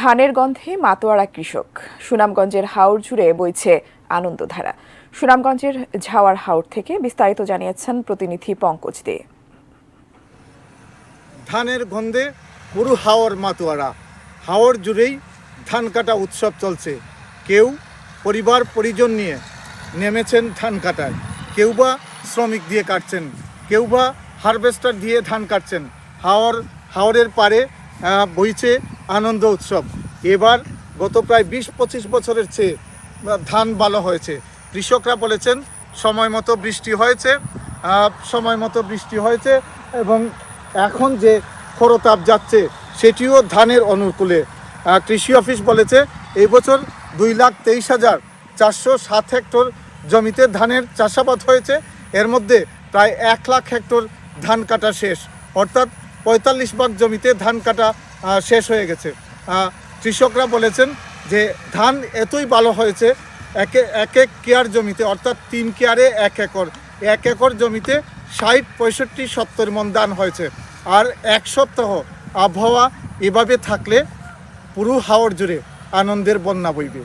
ধানের গন্ধে মাতোয়ারা কৃষক। সুনামগঞ্জের হাওর জুড়ে বইছে আনন্দধারা। সুনামগঞ্জের ঝাওয়ার হাওর থেকে বিস্তারিত জানিয়েছেন প্রতিনিধি পঙ্কজ দে। ধানের গন্ধে পুরো হাওর মাতোয়ারা। হাওর জুড়েই ধান কাটা উৎসব চলছে। কেউ পরিবার পরিজন নিয়ে নেমেছেন ধান কাটায়, কেউ বা শ্রমিক দিয়ে কাটছেন, কেউ বা হারভেস্টার দিয়ে ধান কাটছেন। হাওরের পারে বইছে আনন্দ উৎসব। এবার গত প্রায় ২০-২৫ বছরের চেয়ে ধান ভালো হয়েছে। কৃষকরা বলেছেন সময় মতো বৃষ্টি হয়েছে এবং এখন যে খরতাপ যাচ্ছে সেটিও ধানের অনুকূলে। কৃষি অফিস বলেছে এই বছর ২,২৩,৪০৭ হেক্টর জমিতে ধানের চাষাবাদ হয়েছে। এর মধ্যে প্রায় ১,০০,০০০ হেক্টর ধান কাটা শেষ, অর্থাৎ ৪৫ ভাগ জমিতে ধান কাটা শেষ হয়ে গেছে। কৃষকরা বলেছেন যে ধান এতই ভালো হয়েছে, এক কেয়ার জমিতে অর্থাৎ ৩ কেয়ারে ১ একর জমিতে ৬০, ৬৫, ৭০ মণ ধান হয়েছে। আর ১ সপ্তাহ আবহাওয়া এভাবে থাকলে পুরো হাওর জুড়ে আনন্দের বন্যা বইবে।